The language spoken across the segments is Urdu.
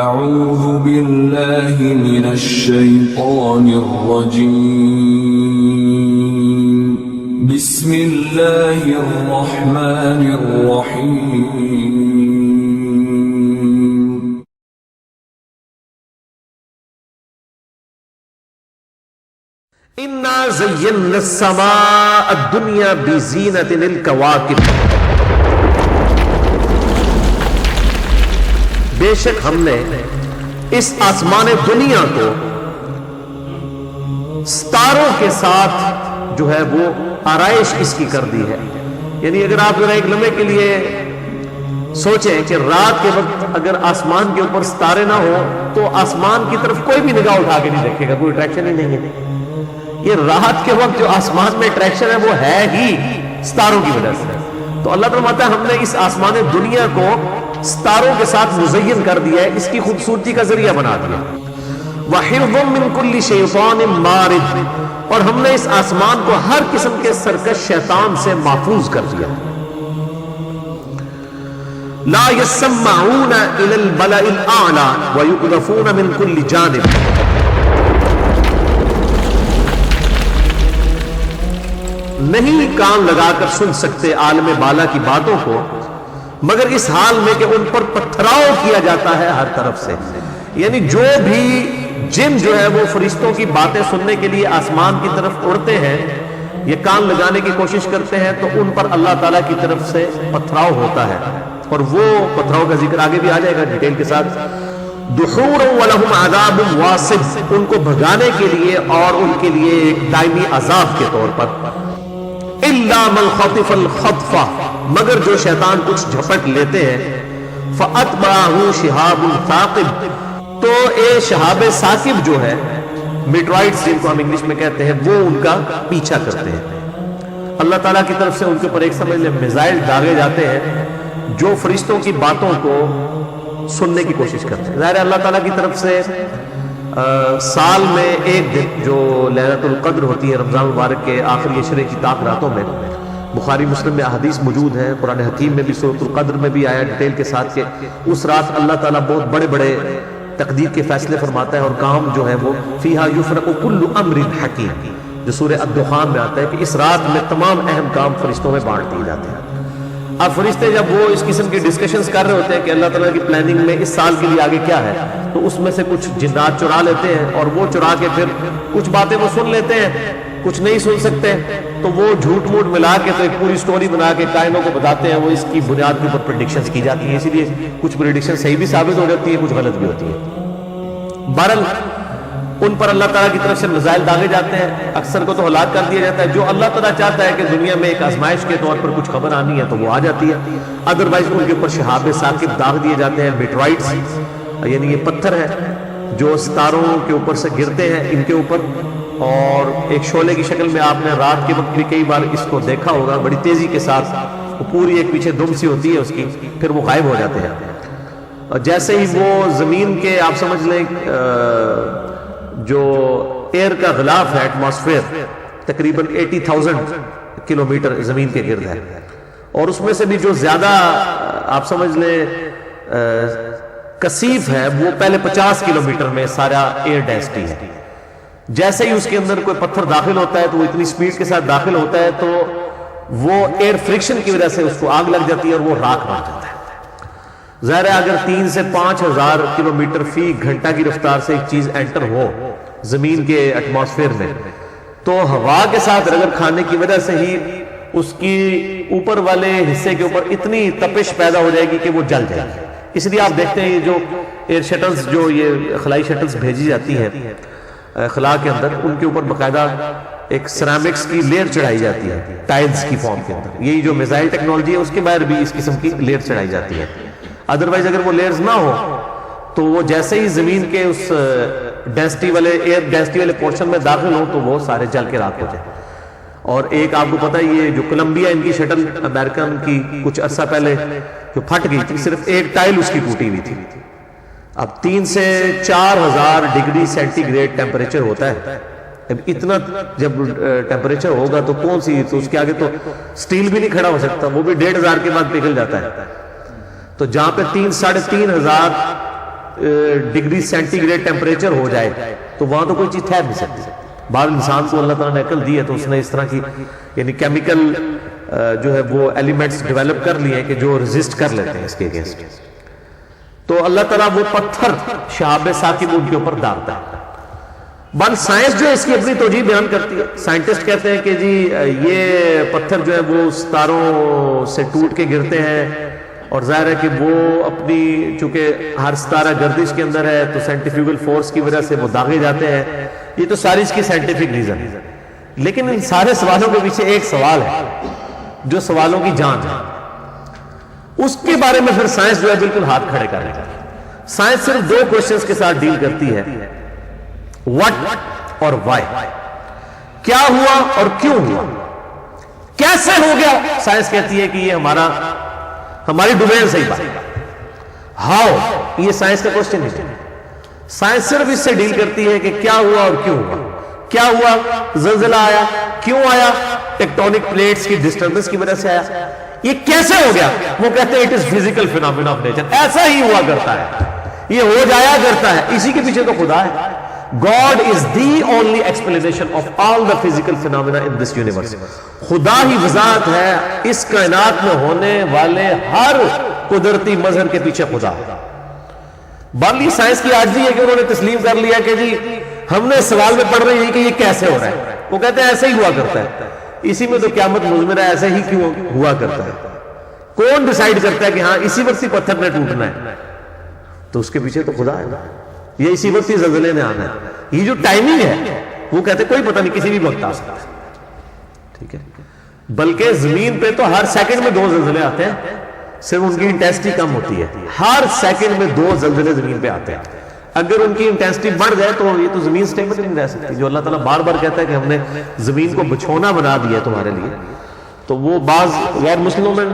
أعوذ بالله من الشيطان الرجيم بسم الله الرحمن الرحيم اِنَّا زَيَّنَّا السَّمَاءَ الدُّنْيَا بِزِينَةٍ الْكَوَاكِبِ بے شک ہم نے اس آسمان دنیا کو ستاروں کے ساتھ جو ہے وہ آرائش اس کی کر دی ہے. یعنی اگر آپ ذرا ایک لمحے کے لیے سوچیں کہ رات کے وقت اگر آسمان کے اوپر ستارے نہ ہو تو آسمان کی طرف کوئی بھی نگاہ اٹھا کے نہیں دیکھے گا, کوئی اٹریکشن ہی نہیں ہے. یہ رات کے وقت جو آسمان میں اٹریکشن ہے وہ ہے ہی ستاروں کی وجہ سے. تو اللہ تعالیٰ فرماتا ہے ہم نے اس آسمان دنیا کو ستاروں کے ساتھ مزین کر دیا ہے, اس کی خوبصورتی کا ذریعہ بنا دیا. وَحِفْظًا مِّن كُلِّ شَيْطَانٍ مَارِدٍ اور ہم نے اس آسمان کو ہر قسم کے سرکش شیطان سے محفوظ کر دیا. لَا يَسَّمَّعُونَ إِلَى الْمَلَإِ الْأَعْلَى وَيُقْذَفُونَ مِن كُلِّ جَانِبٍ نہیں کان لگا کر سن سکتے عالم بالا کی باتوں کو مگر اس حال میں کہ ان پر پتھراؤ کیا جاتا ہے ہر طرف سے. یعنی جو بھی جن جو ہے وہ فرشتوں کی باتیں سننے کے لیے آسمان کی طرف اڑتے ہیں, یہ کان لگانے کی کوشش کرتے ہیں تو ان پر اللہ تعالیٰ کی طرف سے پتھراؤ ہوتا ہے. اور وہ پتھراؤ کا ذکر آگے بھی آ جائے گا ڈیٹیل کے ساتھ. دحورا ولہم عذاب واصب ان کو بھگانے کے لیے اور ان کے لیے ایک دائمی عذاب کے طور پر. الا من خطف الخطفہ مگر جو شیطان کچھ جھپٹ لیتے ہیں. فاتبعہ شہاب ثاقب تو اے شہاب ثاقب جو ہے میٹرائٹس جن کو ہم انگلش میں کہتے ہیں وہ ان کا پیچھا کرتے ہیں. اللہ تعالیٰ کی طرف سے ان کے اوپر ایک سمجھ لیں میزائل داغے جاتے ہیں جو فرشتوں کی باتوں کو سننے کی کوشش کرتے ہیں. ظاہر ہے اللہ تعالیٰ کی طرف سے سال میں ایک دن جو لیلۃ القدر ہوتی ہے رمضان مبارک کے آخری عشرے کی طاق راتوں میں, بخاری مسلم میں احادیث موجود ہیں, قرآن حکیم میں بھی سورۃ القدر میں بھی آیا ڈیٹیل کے ساتھ کہ اس رات اللہ تعالیٰ بہت بڑے بڑے تقدیر کے فیصلے فرماتا ہے اور کام جو ہے وہ فیہا یفرق کل امر حکیم جو سورہ الدخان میں آتا ہے کہ اس رات میں تمام اہم کام فرشتوں میں بانٹ دیے جاتے ہیں. اب فرشتے جب وہ اس قسم کی ڈسکشنز کر رہے ہوتے ہیں کہ اللہ تعالیٰ کی پلاننگ میں اس سال کے لیے آگے کیا ہے, تو اس میں سے کچھ جنات چرا لیتے ہیں اور وہ چرا کے پھر کچھ باتیں وہ سن لیتے ہیں, کچھ نہیں سن سکتے تو وہ جھوٹ موٹ ملا کے تو ایک پوری سٹوری بنا کے کائنوں کو بتاتے ہیں. وہ اس کی بنیاد کے اوپر پریڈکشنز کی جاتی ہیں, اسی لیے کچھ پریڈکشن صحیح بھی ثابت ہو جاتی ہے, کچھ غلط بھی ہوتی ہے. بہرحال ان پر اللہ تعالیٰ کی طرف سے میزائل داغے جاتے ہیں, اکثر کو تو ہلاک کر دیا جاتا ہے. جو اللہ تعالیٰ چاہتا ہے کہ دنیا میں ایک آزمائش کے طور پر کچھ خبر آنی ہے تو وہ آ جاتی ہے. ادروائز ان کے اوپر شہاب ثاقب داغ دیے جاتے ہیں, میٹرائٹس یعنی یہ پتھر ہے جو ستاروں کے اوپر سے گرتے ہیں ان کے اوپر, اور ایک شعلے کی شکل میں آپ نے رات کے وقت بھی کئی بار اس کو دیکھا ہوگا, بڑی تیزی کے ساتھ وہ پوری ایک پیچھے دم سی ہوتی ہے اس کی, پھر وہ غائب ہو جاتے ہیں. اور جیسے ہی وہ زمین کے آپ سمجھ لیں جو ایئر کا غلاف ہے ایٹماسفیئر تقریباً 80,000 کلومیٹر زمین کے گرد ہے, اور اس میں سے بھی جو زیادہ آپ سمجھ لیں کثیف ہے وہ پہلے 50 کلومیٹر میں سارا ایئر ڈینسٹی ہے. جیسے ہی اس کے اندر کوئی پتھر داخل ہوتا ہے تو وہ اتنی سپیڈ کے ساتھ داخل ہوتا ہے تو وہ ایئر فرکشن کی وجہ سے اس کو آگ لگ جاتی ہے اور وہ راکھ بن جاتا ہے. ظاہر ہے اگر 3 سے 5,000 کلومیٹر فی گھنٹہ کی رفتار سے ایک چیز انٹر ہو زمین کے ایٹماسفیئر میں تو ہوا کے ساتھ رگڑ کھانے کی وجہ سے ہی اس کی اوپر والے حصے کے اوپر اتنی تپش پیدا ہو جائے گی کہ وہ جل جائے گی. اس لیے آپ دیکھتے ہیں یہ جو ایئر شٹلز جو یہ خلائی شٹلز بھیجی جاتی ہیں خلا کے اندر, ان کے اوپر باقاعدہ ایک سیرامکس کی لیئر چڑھائی جاتی ہے ٹائلز کی فارم کے اندر. یہی جو میزائل ٹیکنالوجی ہے اس کے باہر بھی اس قسم کی لیئر چڑھائی جاتی ہے. ادروائز اگر وہ لیئرز نہ ہو تو وہ جیسے ہی زمین کے اس ڈینسٹی والے ایئر ڈینسٹی والے پورشن میں داخل ہوں تو وہ سارے جل کے راکھ ہو جائیں. اور ایک آپ کو پتہ ہے یہ جو کولمبیا ان کی شٹل امریکن کی کچھ عرصہ پہلے جو پھٹ گئی تھی, صرف ایک ٹائل اس کی ٹوٹی ہوئی تھی. اب 3 سے 4,000 ڈگری سینٹی گریڈ ٹیمپریچر ہوتا ہے. اتنا جب ٹیمپریچر ہوگا تو کون سی, تو اس کے آگے تو سٹیل بھی نہیں کھڑا ہو سکتا, وہ بھی 1,500 کے بعد پگھل جاتا ہے. تو جہاں پہ 3-3,500 ڈگری سینٹی گریڈ ٹیمپریچر ہو جائے تو وہاں تو کوئی چیز ٹھہر نہیں سکتی. بعض انسان کو اللہ تعالیٰ نے عقل دی ہے تو اس نے اس طرح کی یعنی کیمیکل جو ہے وہ ایلیمنٹس ڈیولپ کر لیے کہ جو ریزسٹ کر لیتے ہیں اس کے اگینسٹ. تو اللہ تعالیٰ وہ پتھر شہاب ثاقب ان کے اوپر ڈالتا ہے. بل سائنس جو ہے اس کی اپنی توجیہ بیان کرتی ہے. سائنٹسٹ کہتے ہیں کہ جی یہ پتھر جو ہے وہ ستاروں سے ٹوٹ کے گرتے ہیں اور ظاہر ہے کہ وہ اپنی چونکہ ہر ستارہ گردش کے اندر ہے تو سینٹریفیوگل فورس کی وجہ سے وہ داغے جاتے ہیں. یہ تو ساری اس کی سائنٹیفک ریزن ہے. لیکن ان سارے سوالوں کے پیچھے ایک سوال ہے جو سوالوں کی جان ہے. اس کے بارے میں پھر سائنس جو ہے بالکل ہاتھ کھڑے کر رہی ہے. سائنس صرف دو کوشچنز کے ساتھ ڈیل کرتی ہے, what اور why. کیا ہوا اور کیوں ہوا, کیسے ہو گیا. سائنس کہتی ہے کہ یہ ہماری ڈومین سے ہی بات. ہاؤ یہ سائنس کا کوشچن نہیں. سائنس صرف اس سے ڈیل کرتی ہے کہ کیا ہوا اور کیوں ہوا. کیا ہوا, زلزلہ آیا. کیوں آیا, ٹیکٹونک پلیٹس کی ڈسٹربنس کی وجہ سے آیا. یہ کیسے ہو گیا, وہ کہتے ہیں it is physical phenomena of nature. ایسا ہی ہوا کرتا ہے, یہ ہو جایا کرتا ہے. اسی کے پیچھے تو خدا ہے. God is the only explanation of all the physical phenomena in this universe. خدا ہی وضاحت ہے اس کائنات میں ہونے والے ہر قدرتی مظہر کے پیچھے خدا ہے. باقی سائنس کی عاجزی ہے کہ انہوں نے تسلیم کر لیا کہ جی ہم نے سوال میں پڑھ رہے ہیں کہ یہ کیسے ہو رہا ہے. وہ کہتے ہیں ایسے ہی ہوا کرتا ہے. اسی میں تو قیامت مضمر ہے, ایسے ہی کیوں ہوا کرتا ہے. کون ڈیسائیڈ کرتا ہے کہ ہاں اسی وقت ہی پتھر نے ٹوٹنا ہے, تو اس کے پیچھے تو خدا ہے. یہ اسی وقت ہی زلزلے نے آنا ہے. یہ جو ٹائمنگ ہے وہ کہتے ہیں کوئی پتہ نہیں, کسی بھی وقت آ سکتا ہے. ٹھیک ہے, بلکہ زمین پہ تو ہر سیکنڈ میں 2 زلزلے آتے ہیں, صرف ان کی انٹینسٹی کم ہوتی ہے. ہر سیکنڈ میں 2 زلزلے زمین پہ آتے ہیں. اگر ان کی انٹینسٹی بڑھ جائے تو یہ تو زمین سٹیبل نہیں رہ سکتی. جو اللہ تعالیٰ بار بار کہتا ہے کہ ہم نے زمین کو بچھونا بنا دیا ہے تمہارے لیے, تو وہ بعض غیر مسلموں میں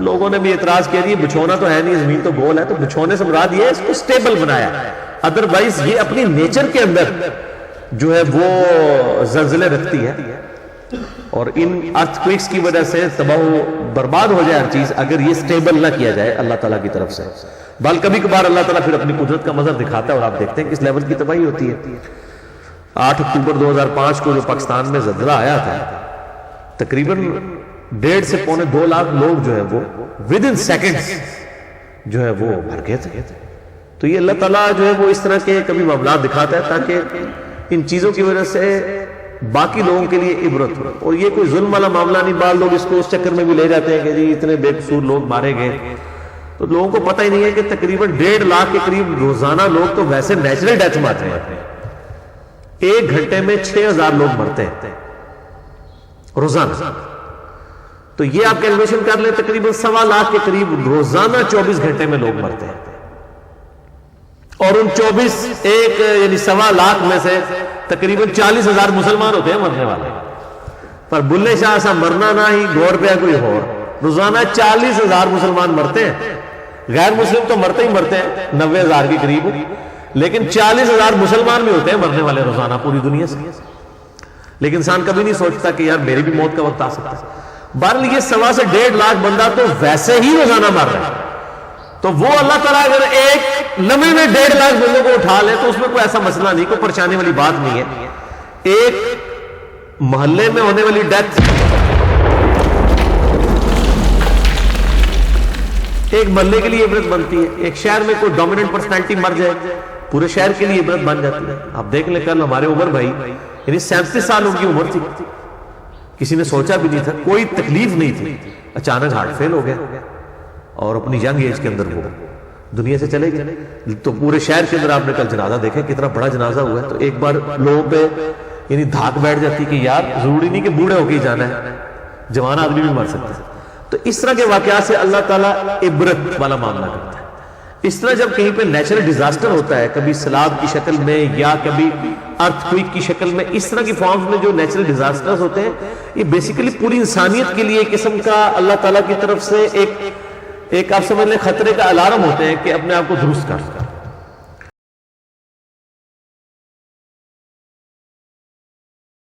لوگوں نے بھی اعتراض کیا دیا بچھونا تو ہے نہیں, زمین تو گول ہے, تو بچھونے سے مراد یہ ہے اس کو سٹیبل بنایا. ادروائز یہ اپنی نیچر کے اندر جو ہے وہ زلزلے رکھتی ہے, اور ان ارتھ کوئکس کی وجہ سے تباہ و برباد ہو جائے ہر چیز اگر یہ سٹیبل نہ کیا جائے اللہ تعالیٰ کی طرف سے. بل کبھی کبھار اللہ تعالیٰ پھر اپنی قدرت کا مظہر دکھاتا ہے اور آپ دیکھتے ہیں کس لیول کی تباہی ہوتی ہے. 8 اکتوبر 2005 کو جو پاکستان میں زلزلہ آیا تھا, تقریباً 1.5 سے پونے 2 لاکھ لوگ جو ہے وہ ود ان سیکنڈز جو ہے وہ مر گئے تھے. تو یہ اللہ تعالیٰ جو ہے وہ اس طرح کے کبھی معاملات دکھاتا ہے تاکہ ان چیزوں کی وجہ سے باقی لوگوں کے لیے عبرت ہو. اور یہ کوئی ظلم والا معاملہ نہیں. بعض لوگ اس کو اس چکر میں بھی لے جاتے ہیں کہ جی اتنے بے قصور لوگ مارے گئے, تو لوگوں کو پتہ ہی نہیں ہے کہ تقریباً 1.5 لاکھ کے قریب روزانہ لوگ تو ویسے نیچرل ڈیتھ مرتے ہیں. 1 گھنٹے میں 6000 لوگ مرتے ہیں روزانہ. تو یہ آپ کیلکولیشن کر لیں, تقریباً 1.25 لاکھ کے قریب روزانہ 24 گھنٹے میں لوگ مرتے ہیں. اور ان 24 یعنی 1.25 لاکھ میں سے تقریباً 40,000 مسلمان ہوتے ہیں مرنے والے. پر بلے شاہ سا مرنا نہ ہی گور پہ کوئی ہو. روزانہ 40,000 مسلمان مرتے ہیں. غیر مسلم تو مرتے ہی مرتے ہیں 90,000 کے قریب, لیکن 40,000 مسلمان بھی ہوتے ہیں مرنے والے روزانہ پوری دنیا سے. لیکن انسان کبھی نہیں سوچتا کہ یار میری بھی موت کا وقت آ سکتا ہے. بہرحال یہ 1.25 سے 1.5 لاکھ بندہ تو ویسے ہی روزانہ مر رہا ہے. تو وہ اللہ تعالیٰ اگر ایک لمحے میں 1.5 لاکھ بندوں کو اٹھا لے تو اس میں کوئی ایسا مسئلہ نہیں, کوئی پریشانی والی بات نہیں ہے. ایک محلے میں ہونے والی ڈیتھ ایک محلے کے لیے عبرت بنتی ہے. ایک شہر میں کوئی ڈومیننٹ پرسنالٹی مر جائے پورے شہر کے لیے عبرت بن جاتی ہے. آپ دیکھ لیں کل ہمارے عمر بھائی یعنی 37 سال ان کی عمر تھی, کسی نے سوچا بھی نہیں تھا, کوئی تکلیف نہیں تھی, اچانک ہارٹ فیل ہو گیا اور اپنی ینگ ایج کے اندر وہ دنیا سے چلے گئے. تو پورے شہر کے اندر آپ نے کل جنازہ دیکھا کتنا بڑا جنازہ ہوا ہے. تو ایک بار لوگوں پہ یعنی دھاک بیٹھ جاتی کہ یار ضروری نہیں کہ بوڑھے ہو کے ہی جانا ہے, جوان آدمی بھی مر سکتا ہے. تو اس طرح کے واقعات سے اللہ تعالیٰ عبرت والا معاملہ کرتا ہے. اس طرح جب کہیں پہ نیچرل ڈیزاسٹر ہوتا ہے, کبھی سیلاب کی شکل میں یا کبھی ارتھ کوئک کی شکل میں, اس طرح کی فارمز میں جو نیچرل ڈیزاسٹرز ہوتے ہیں یہ بیسیکلی پوری انسانیت کے لیے ایک قسم کا اللہ تعالیٰ کی طرف سے ایک آپ سمجھ لیں خطرے کا الارم ہوتے ہیں کہ اپنے آپ کو درست کر